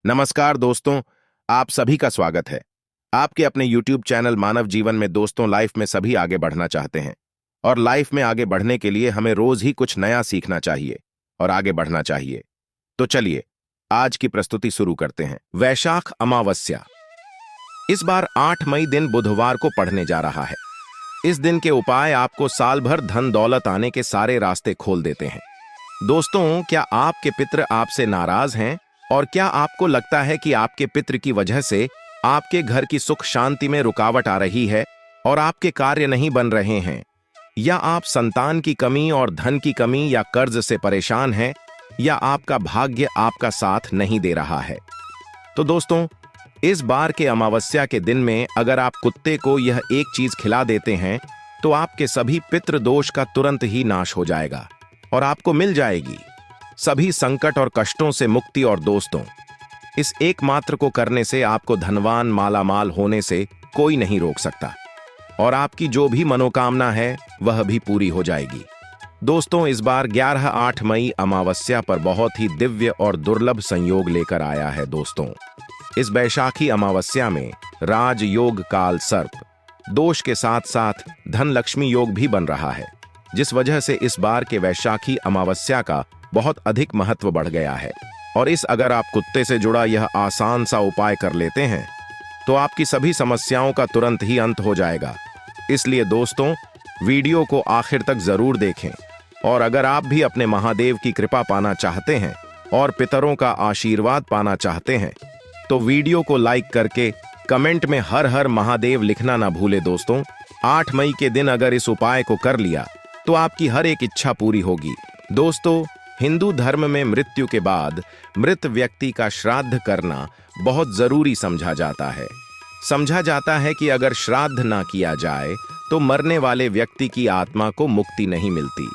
नमस्कार दोस्तों, आप सभी का स्वागत है। आपके अपने YouTube चैनल मानव जीवन में दोस्तों, लाइफ में सभी आगे बढ़ना चाहते हैं और लाइफ में आगे बढ़ने के लिए हमें रोज ही कुछ नया सीखना चाहिए और आगे बढ़ना चाहिए। तो चलिए आज की प्रस्तुति शुरू करते हैं। वैशाख अमावस्या इस बार 8 मई दिन बुधवार को पड़ने जा रहा है। इस दिन के उपाय आपको साल भर धन दौलत आने के सारे रास्ते खोल देते हैं। दोस्तों, क्या आपके पितृ आपसे नाराज हैं? और क्या आपको लगता है कि आपके पितृ की वजह से आपके घर की सुख शांति में रुकावट आ रही है और आपके कार्य नहीं बन रहे हैं? या आप संतान की कमी और धन की कमी या कर्ज से परेशान हैं, या आपका भाग्य आपका साथ नहीं दे रहा है? तो दोस्तों, इस बार के अमावस्या के दिन में अगर आप कुत्ते को यह एक चीज खिला देते हैं तो आपके सभी पितृ दोष का तुरंत ही नाश हो जाएगा और आपको मिल जाएगी सभी संकट और कष्टों से मुक्ति। और दोस्तों, इस एकमात्र को करने से आपको धनवान मालामाल होने से कोई नहीं रोक सकता और आपकी जो भी मनोकामना है वह भी पूरी हो जाएगी। दोस्तों, इस बार 11-8 मई अमावस्या पर बहुत ही दिव्य और दुर्लभ संयोग लेकर आया है। दोस्तों, इस वैशाखी अमावस्या में राजयोग काल सर्प दोष के साथ साथ धन लक्ष्मी योग भी बन रहा है, जिस वजह से इस बार के वैशाखी अमावस्या का बहुत अधिक महत्व बढ़ गया है। और अगर आप कुत्ते से जुड़ा यह आसान सा उपाय कर लेते हैं तो आपकी सभी समस्याओं का तुरंत ही अंत हो जाएगा। इसलिए दोस्तों, वीडियो को आखिर तक जरूर देखें। और अगर आप भी अपने महादेव की कृपा पाना चाहते हैं और पितरों का आशीर्वाद पाना चाहते हैं तो वीडियो को लाइक करके कमेंट में हर हर महादेव लिखना ना भूले। दोस्तों, 8 मई के दिन अगर इस उपाय को कर लिया तो आपकी हर एक इच्छा पूरी होगी। दोस्तों, हिंदू धर्म में मृत्यु के बाद मृत व्यक्ति का श्राद्ध करना बहुत जरूरी समझा जाता है। समझा जाता है कि अगर श्राद्ध ना किया जाए तो मरने वाले व्यक्ति की आत्मा को मुक्ति नहीं मिलती।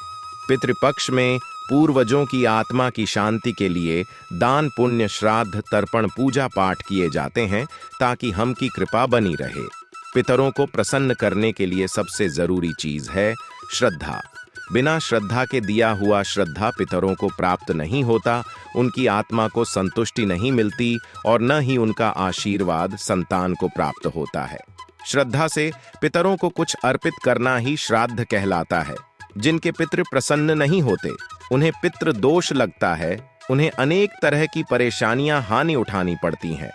पितृपक्ष में पूर्वजों की आत्मा की शांति के लिए दान पुण्य श्राद्ध तर्पण पूजा पाठ किए जाते हैं ताकि हम की कृपा बनी रहे। पितरों को प्रसन्न करने के लिए सबसे जरूरी चीज है श्रद्धा। बिना श्रद्धा के दिया हुआ श्रद्धा पितरों को प्राप्त नहीं होता, उनकी आत्मा को संतुष्टि नहीं मिलती और न ही उनका आशीर्वाद संतान को प्राप्त होता है। श्रद्धा से पितरों को कुछ अर्पित करना ही श्राद्ध कहलाता है। जिनके पितृ प्रसन्न नहीं होते, उन्हें पितृ दोष लगता है, उन्हें अनेक तरह की परेशानियां हानि उठानी पड़ती हैं।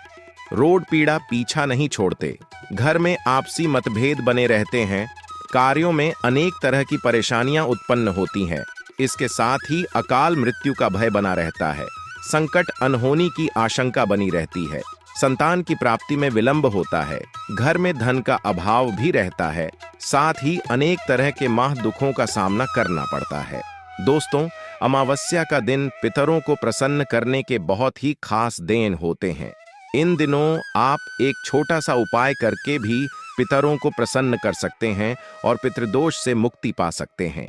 रोड पीड़ा पीछा नहीं छोड़ते, घर में आपसी मतभेद बने रहते हैं, कार्यों में अनेक तरह की परेशानियां उत्पन्न होती हैं। इसके साथ ही अकाल मृत्यु का भय बना रहता है, संकट अनहोनी की आशंका बनी रहती है, संतान की प्राप्ति में विलंब होता है, घर में धन का अभाव भी रहता है, साथ ही अनेक तरह के माह दुखों का सामना करना पड़ता है। दोस्तों, अमावस्या का दिन पितरों को प्रसन्न करने के बहुत ही खास दिन होते हैं। इन दिनों आप एक छोटा सा उपाय करके भी पितरों को प्रसन्न कर सकते हैं और पितृदोष से मुक्ति पा सकते हैं।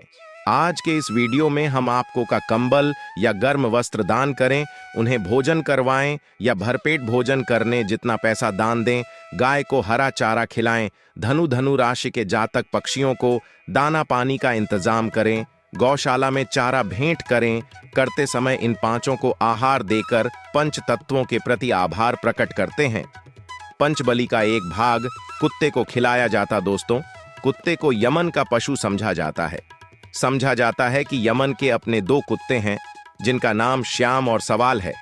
आज के इस वीडियो में हम आपको का कंबल या गर्म वस्त्र दान करें, उन्हें भोजन करवाएं या भरपेट भोजन करने जितना पैसा दान दें, गाय को हरा चारा खिलाएं, धनु राशि के जातक पक्षियों को दाना पानी का इंतजाम करें, गौशाला में चारा भेंट करें। करते समय इन पांचों को आहार देकर पंच तत्वों के प्रति आभार प्रकट करते हैं। पंचबली का एक भाग कुत्ते को खिलाया जाता। दोस्तों, कुत्ते को यमन का पशु समझा जाता है। समझा जाता है कि यमन के अपने 2 कुत्ते हैं जिनका नाम श्याम और सवाल है।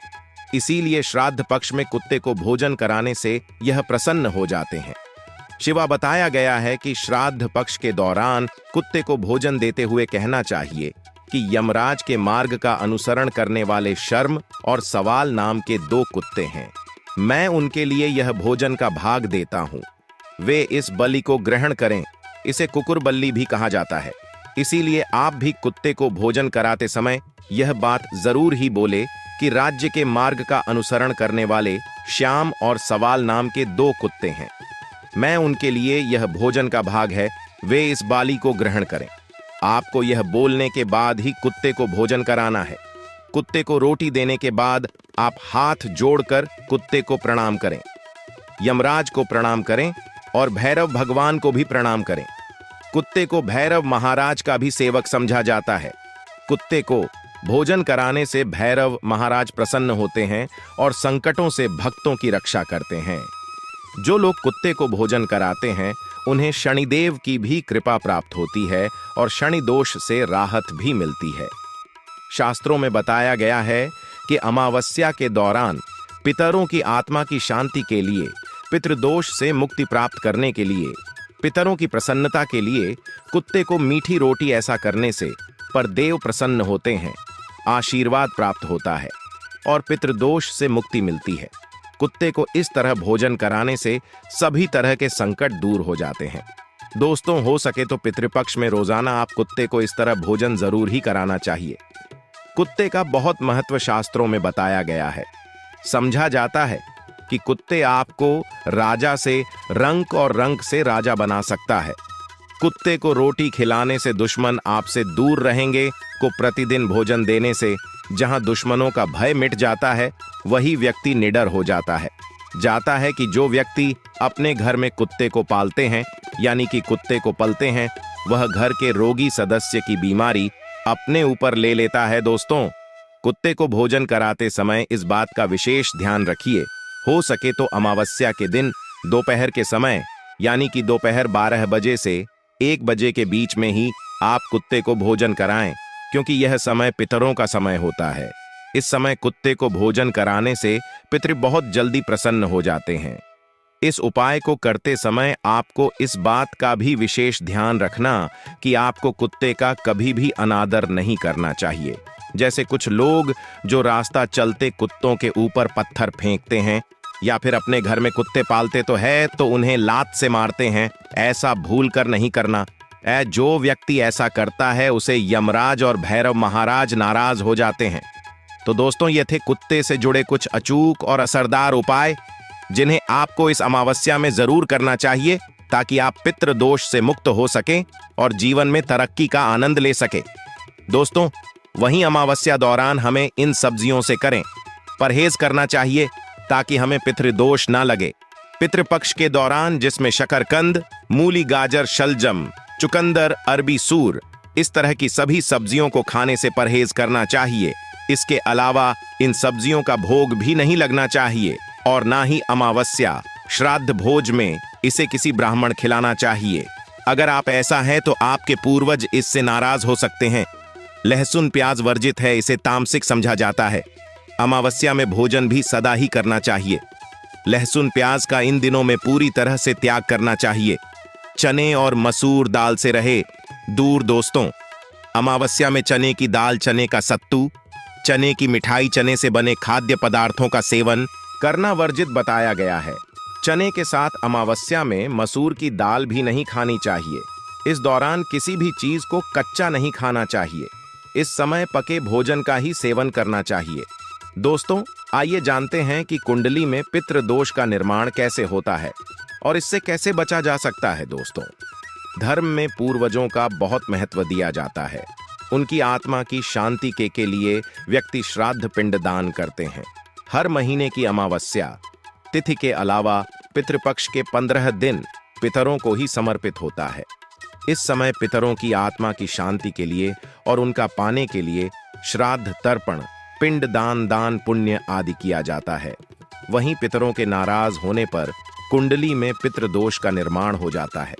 इसीलिए श्राद्ध पक्ष में कुत्ते को भोजन कराने से यह प्रसन्न हो जाते हैं। शिवा बताया गया है कि श्राद्ध पक्ष के दौरान कुत्ते को भोजन देते हुए कहना चाहिए कि यमराज के मार्ग का अनुसरण करने वाले शर्म और सवाल नाम के 2 कुत्ते हैं, मैं उनके लिए यह भोजन का भाग देता हूं, वे इस बलि को ग्रहण करें। इसे कुकुर बल्ली भी कहा जाता है। इसीलिए आप भी कुत्ते को भोजन कराते समय यह बात जरूर ही बोले कि राज्य के मार्ग का अनुसरण करने वाले श्याम और सवाल नाम के 2 कुत्ते हैं, मैं उनके लिए यह भोजन का भाग है, वे इस बाली को ग्रहण करें। आपको यह बोलने के बाद ही कुत्ते को भोजन कराना है। कुत्ते को रोटी देने के बाद आप हाथ जोड़कर कुत्ते को प्रणाम करें, यमराज को प्रणाम करें और भैरव भगवान को भी प्रणाम करें। कुत्ते को भैरव महाराज का भी सेवक समझा जाता है। कुत्ते को भोजन कराने से भैरव महाराज प्रसन्न होते हैं और संकटों से भक्तों की रक्षा करते हैं। जो लोग कुत्ते को भोजन कराते हैं उन्हें शनिदेव की भी कृपा प्राप्त होती है और शनि दोष से राहत भी मिलती है। शास्त्रों में बताया गया है कि अमावस्या के दौरान पितरों की आत्मा की शांति के लिए, पितृदोष से मुक्ति प्राप्त करने के लिए, पितरों की प्रसन्नता के लिए कुत्ते को मीठी रोटी ऐसा करने से पर देव प्रसन्न होते हैं, आशीर्वाद प्राप्त होता है और पितृदोष से मुक्ति मिलती है। कुत्ते को इस तरह भोजन कराने से सभी तरह के संकट दूर हो जाते हैं। दोस्तों, हो सके तो पितृपक्ष में रोजाना आप कुत्ते को इस तरह भोजन जरूर ही कराना चाहिए। कुत्ते का बहुत महत्व शास्त्रों में बताया गया है। समझा जाता है कि कुत्ते आपको राजा से रंक और रंक से राजा बना सकता है। कुत्ते को रोटी खिलाने से दुश्मन आपसे दूर रहेंगे। को प्रतिदिन भोजन देने से जहां दुश्मनों का भय मिट जाता है, वही व्यक्ति निडर हो जाता है कि जो व्यक्ति अपने घर में कुत्ते को पालते हैं, यानी कि कुत्ते को पलते हैं, वह घर के रोगी सदस्य की बीमारी अपने ऊपर ले लेता है। दोस्तों, कुत्ते को भोजन कराते समय इस बात का विशेष ध्यान रखिए। हो सके तो अमावस्या के दिन दोपहर के समय, यानी कि दोपहर 12 बजे से 1 बजे के बीच में ही आप कुत्ते को भोजन कराएं, क्योंकि यह समय पितरों का समय होता है। इस समय कुत्ते को भोजन कराने से पितृ बहुत जल्दी प्रसन्न हो जाते हैं। इस उपाय को करते समय आपको इस बात का भी विशेष ध्यान रखना कि आपको कुत्ते का कभी भी अनादर नहीं करना चाहिए। जैसे कुछ लोग जो रास्ता चलते कुत्तों के ऊपर पत्थर फेंकते हैं, या फिर अपने घर में कुत्ते पालते तो है तो उन्हें लात से मारते हैं। ऐसा भूल कर नहीं करना। जो व्यक्ति ऐसा करता है उसे यमराज और भैरव महाराज नाराज हो जाते हैं। तो दोस्तों, ये थे कुत्ते से जुड़े कुछ अचूक और असरदार उपाय जिन्हें आपको इस अमावस्या में जरूर करना चाहिए, ताकि आप पितृ दोष से मुक्त हो सकें और जीवन में तरक्की का आनंद ले सके। दोस्तों, वहीं अमावस्या दौरान हमें इन सब्जियों से परहेज करना चाहिए ताकि हमें पितृदोष ना लगे। पितृपक्ष के दौरान जिसमें शकरकंद, मूली, गाजर, शलजम, चुकंदर, अरबी सूर, इस तरह की सभी सब्जियों को खाने से परहेज करना चाहिए। इसके अलावा इन सब्जियों का भोग भी नहीं लगना चाहिए और ना ही अमावस्या श्राद्ध भोज में इसे किसी ब्राह्मण खिलाना चाहिए। अगर आप ऐसा है तो आपके पूर्वज इससे नाराज हो सकते हैं। लहसुन प्याज वर्जित है, इसे तामसिक समझा जाता है। अमावस्या में भोजन भी सदा ही करना चाहिए। लहसुन प्याज का इन दिनों में पूरी तरह से त्याग करना चाहिए। चने और मसूर दाल से रहे दूर। दोस्तों, अमावस्या में चने की दाल, चने का सत्तू, चने की मिठाई, चने से बने खाद्य पदार्थों का सेवन करना वर्जित बताया गया है। चने के साथ अमावस्या में मसूर की दाल भी नहीं खानी चाहिए। इस दौरान किसी भी चीज को कच्चा नहीं खाना चाहिए। इस समय पके भोजन का ही सेवन करना चाहिए। दोस्तों, आइए जानते हैं कि कुंडली में पितृ दोष का निर्माण कैसे होता है और इससे कैसे बचा जा सकता है। दोस्तों, धर्म में पूर्वजों का बहुत महत्व दिया जाता है। उनकी आत्मा की शांति के लिए व्यक्ति श्राद्ध पिंड दान करते हैं। हर महीने की अमावस्या तिथि के अलावा पितृपक्ष के 15 दिन पितरों को ही समर्पित होता है। इस समय पितरों की आत्मा की शांति के लिए और उनका पाने के लिए श्राद्ध, तर्पण, पिंड दान, दान पुण्य आदि किया जाता है। वहीं पितरों के नाराज होने पर कुंडली में पितृदोष का निर्माण हो जाता है।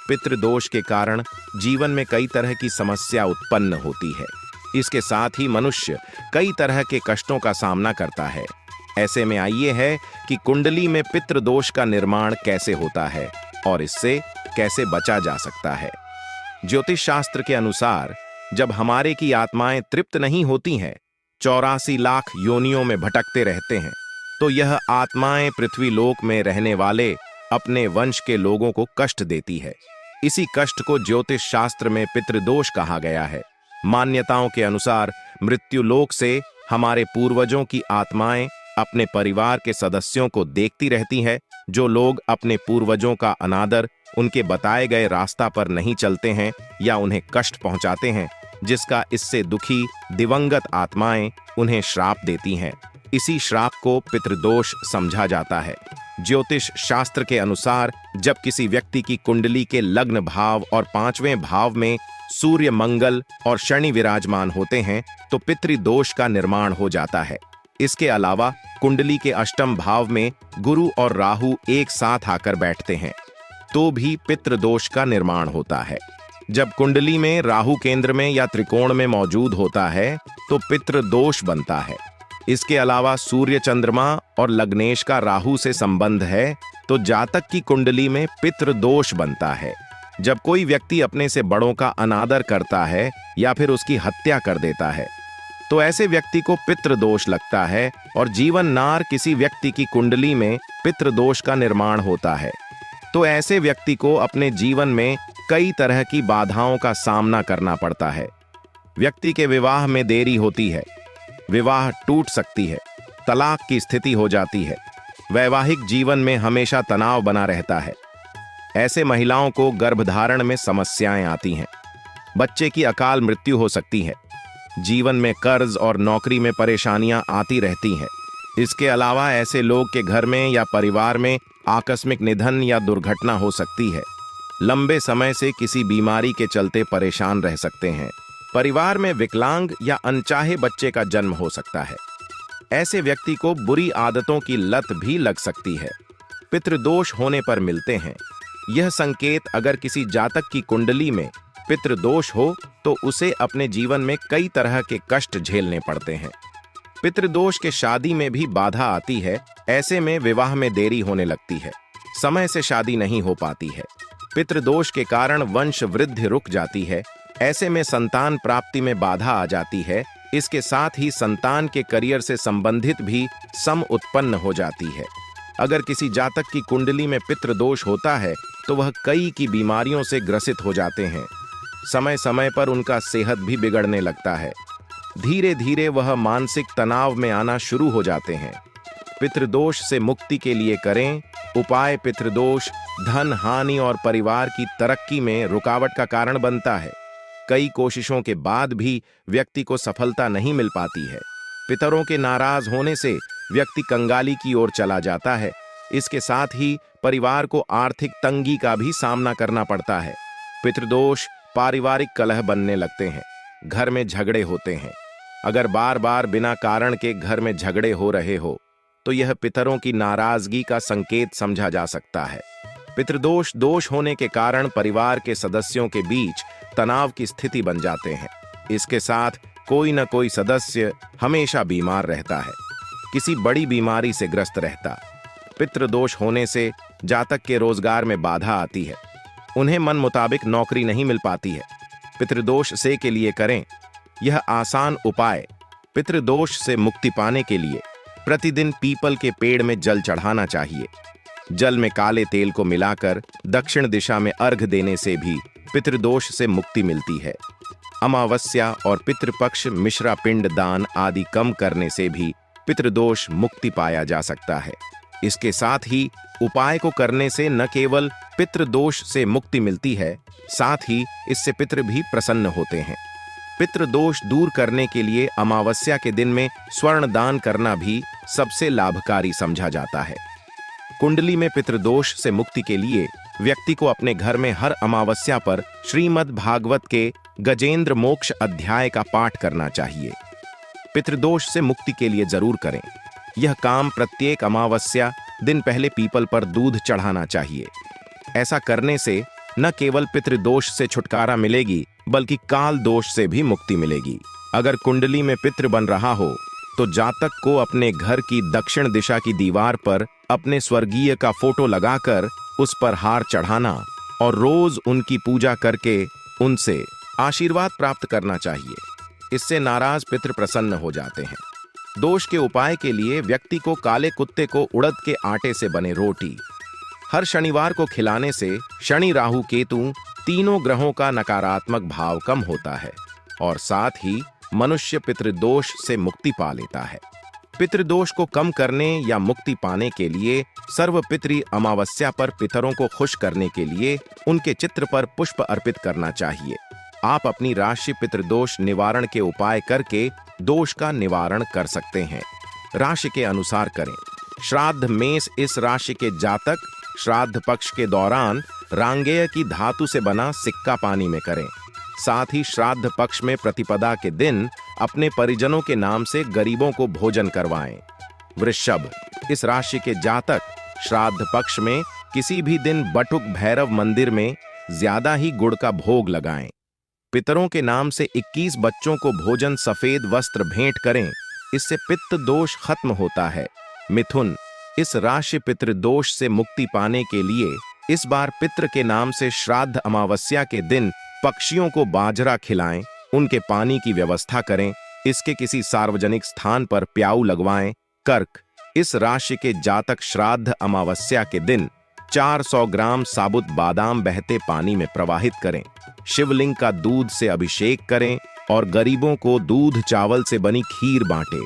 पितृदोष के कारण जीवन में कई तरह की समस्या उत्पन्न होती है। इसके साथ ही मनुष्य कई तरह के कष्टों का सामना करता है। ऐसे में आइए है कि कुंडली में पितृदोष का निर्माण कैसे होता है और इससे कैसे बचा जा सकता है। ज्योतिष शास्त्र के अनुसार जब हमारे की आत्माएं तृप्त नहीं होती हैं, 84 लाख योनियों में भटकते रहते हैं, तो यह आत्माएं पृथ्वी लोक में रहने वाले अपने वंश के लोगों को कष्ट देती है। इसी कष्ट को ज्योतिष शास्त्र में पितृदोष कहा गया है। मान्यताओं के अनुसार मृत्यु लोक से हमारे पूर्वजों की आत्माएं अपने परिवार के सदस्यों को देखती रहती है। जो लोग अपने पूर्वजों का अनादर, उनके बताए गए रास्ता पर नहीं चलते हैं या उन्हें कष्ट पहुंचाते हैं, जिसका इससे दुखी दिवंगत आत्माएं उन्हें श्राप देती हैं। इसी श्राप को पितृदोष समझा जाता है। ज्योतिष शास्त्र के अनुसार जब किसी व्यक्ति की कुंडली के लग्न भाव और 5वें भाव में सूर्य, मंगल और शनि विराजमान होते हैं तो पितृदोष का निर्माण हो जाता है। इसके अलावा कुंडली के अष्टम भाव में गुरु और राहु एक साथ आकर बैठते हैं तो भी पितृदोष का निर्माण होता है। जब कुंडली में राहु केंद्र में या त्रिकोण में मौजूद होता है तो पितृदोष बनता है। इसके अलावा सूर्य, चंद्रमा और लग्नेश का राहु से संबंध है तो जातक की कुंडली में पितृदोष बनता है। जब कोई व्यक्ति अपने से बड़ों का अनादर करता है या फिर उसकी हत्या कर देता है तो ऐसे व्यक्ति को पितृदोष लगता है और जीवन नार किसी व्यक्ति की कुंडली में पितृदोष का निर्माण होता है तो ऐसे व्यक्ति को अपने जीवन में कई तरह की बाधाओं का सामना करना पड़ता है। व्यक्ति के विवाह में देरी होती है, विवाह टूट सकती है, तलाक की स्थिति हो जाती है, वैवाहिक जीवन में हमेशा तनाव बना रहता है। ऐसे महिलाओं को गर्भधारण में समस्याएं आती हैं, बच्चे की अकाल मृत्यु हो सकती है, जीवन में कर्ज और नौकरी में परेशानियां आती रहती हैं। इसके अलावा ऐसे लोग के घर में या परिवार में आकस्मिक निधन या दुर्घटना हो सकती है। लंबे समय से किसी बीमारी के चलते परेशान रह सकते हैं। परिवार में विकलांग या अनचाहे बच्चे का जन्म हो सकता है। ऐसे व्यक्ति को बुरी आदतों की लत भी लग सकती है। पितृदोष होने पर मिलते हैं। यह संकेत अगर किसी जातक की कुंडली में पितृदोष हो तो उसे अपने जीवन में कई तरह के कष्ट झेलने पड़ते हैं। पितृदोष के शादी में भी बाधा आती है। ऐसे में विवाह में देरी होने लगती है, समय से शादी नहीं हो पाती है। पितृदोष के कारण वंश वृद्धि रुक जाती है। ऐसे में संतान प्राप्ति में बाधा आ जाती है। इसके साथ ही संतान के करियर से संबंधित भी सम उत्पन्न हो जाती है। अगर किसी जातक की कुंडली में पितृदोष होता है तो वह कई की बीमारियों से ग्रसित हो जाते हैं। समय समय पर उनका सेहत भी बिगड़ने लगता है। धीरे धीरे वह मानसिक तनाव में आना शुरू हो जाते हैं। पितृदोष से मुक्ति के लिए करें उपाय। पितृदोष धन हानि और परिवार की तरक्की में रुकावट का कारण बनता है। कई कोशिशों के बाद भी व्यक्ति को सफलता नहीं मिल पाती है। पितरों के नाराज होने से व्यक्ति कंगाली की ओर चला जाता है। इसके साथ ही परिवार को आर्थिक तंगी का भी सामना करना पड़ता है। पितृदोष पारिवारिक कलह बनने लगते हैं, घर में झगड़े होते हैं। अगर बार बार बिना कारण के घर में झगड़े हो रहे हो तो यह पितरों की नाराजगी का संकेत समझा जा सकता है। पितृदोष दोष होने के कारण परिवार के सदस्यों के बीच तनाव की स्थिति बन जाते हैं। इसके साथ कोई न कोई सदस्य हमेशा बीमार रहता है, किसी बड़ी बीमारी से ग्रस्त रहता। पितृदोष होने से जातक के रोजगार में बाधा आती है, उन्हें मन मुताबिक नौकरी नहीं मिल पाती है। पितृदोष से के लिए करें यह आसान उपाय। पितृदोष से मुक्ति पाने के लिए प्रतिदिन पीपल के पेड़ में जल चढ़ाना चाहिए। जल में काले तेल को मिलाकर दक्षिण दिशा में अर्घ देने से भी पितृदोष से मुक्ति मिलती है। अमावस्या और पितृपक्ष मिश्रा पिंड दान आदि कम करने से भी पितृदोष मुक्ति पाया जा सकता है। इसके साथ ही उपाय को करने से न केवल पितृदोष से मुक्ति मिलती है, साथ ही इससे पितृ भी प्रसन्न होते हैं। पितृदोष दूर करने के लिए अमावस्या के दिन में स्वर्ण दान करना भी सबसे लाभकारी समझा जाता है। कुंडली में पितृदोष से मुक्ति के लिए व्यक्ति को अपने घर में हर अमावस्या पर श्रीमद् भागवत के गजेंद्र मोक्ष अध्याय का पाठ करना चाहिए। पितृदोष से मुक्ति के लिए जरूर करें। यह काम प्रत्येक अमावस्या दिन पहले पीपल पर दूध चढ़ाना चाहिए। ऐसा करने से न केवल पितृदोष से छुटकारा मिलेगी बल्कि काल दोष से भी मुक्ति मिलेगी। अगर कुंडली में पितृ बन रहा हो तो जातक को अपने घर की दक्षिण दिशा की दीवार पर अपने स्वर्गीय का फोटो लगाकर उस पर हार चढ़ाना और रोज उनकी पूजा करके उनसे आशीर्वाद प्राप्त करना चाहिए। इससे नाराज पितृ प्रसन्न हो जाते हैं। दोष के उपाय के लिए व्यक्ति को काले कुत्ते को उड़द के आटे से बने रोटी हर शनिवार को खिलाने से शनि, राहु, केतु तीनों ग्रहों का नकारात्मक भाव कम होता है और साथ ही मनुष्य पितृदोष से मुक्ति पा लेता है। पितृदोष को कम करने या मुक्ति पाने के लिए सर्वपितृ अमावस्या पर पितरों को खुश करने के लिए उनके चित्र पर पुष्प अर्पित करना चाहिए। आप अपनी राशि पितृदोष निवारण के उपाय करके दोष का निवारण कर सकते हैं। राशि के अनुसार करें। श्राद्ध मेष इस राशि के जातक श्राद्ध पक्ष के दौरान रांगेय की धातु से बना सिक्का पानी में करें। साथ ही श्राद्ध पक्ष में प्रतिपदा के दिन अपने परिजनों के नाम से गरीबों को भोजन करवाएं। वृषभ इस राशि के जातक श्राद्ध पक्ष में किसी भी दिन बटुक भैरव मंदिर में ज्यादा ही गुड़ का भोग लगाएं। पितरों के नाम से 21 बच्चों को भोजन सफेद वस्त्र भेंट करें, इससे पित्त दोष खत्म होता है। मिथुन इस राशि पितृदोष से मुक्ति पाने के लिए इस बार पितृ के नाम से श्राद्ध अमावस्या के दिन पक्षियों को बाजरा खिलाएं, उनके पानी की व्यवस्था करें, इसके किसी सार्वजनिक स्थान पर प्याऊ लगवाएं। कर्क इस राशि के जातक श्राद्ध अमावस्या के दिन 400 ग्राम साबुत बादाम बहते पानी में प्रवाहित करें, शिवलिंग का दूध से अभिषेक करें और गरीबों को दूध चावल से बनी खीर बांटें।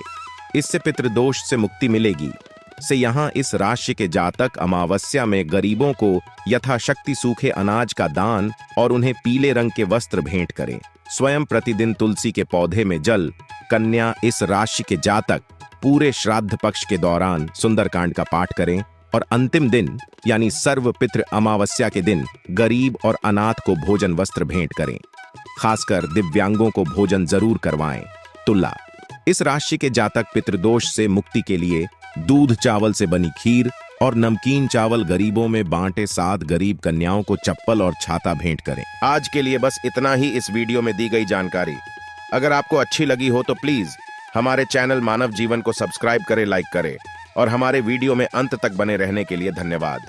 इससे पितृदोष से मुक्ति मिलेगी। से यहाँ इस राशि के जातक अमावस्या में गरीबों को यथाशक्ति सूखे अनाज का दान और उन्हें पीले रंग के वस्त्र भेंट करें। स्वयं प्रतिदिन तुलसी के पौधे में जल। कन्या इस राशि के जातक पूरे श्राद्ध पक्ष के दौरान सुंदरकांड का पाठ करें और अंतिम दिन यानी सर्व पितृ अमावस्या के दिन गरीब और अनाथ को भोजन वस्त्र भेंट करें। खासकर दिव्यांगों को भोजन जरूर करवाएं। तुला इस राशि के जातक पितृदोष से मुक्ति के लिए दूध चावल से बनी खीर और नमकीन चावल गरीबों में बांटे, साथ गरीब कन्याओं को चप्पल और छाता भेंट करें। आज के लिए बस इतना ही इस वीडियो में दी गई जानकारी। अगर आपको अच्छी लगी हो तो प्लीज हमारे चैनल मानव जीवन को सब्सक्राइब करें, लाइक करें और हमारे वीडियो में अंत तक बने रहने के लिए धन्यवाद।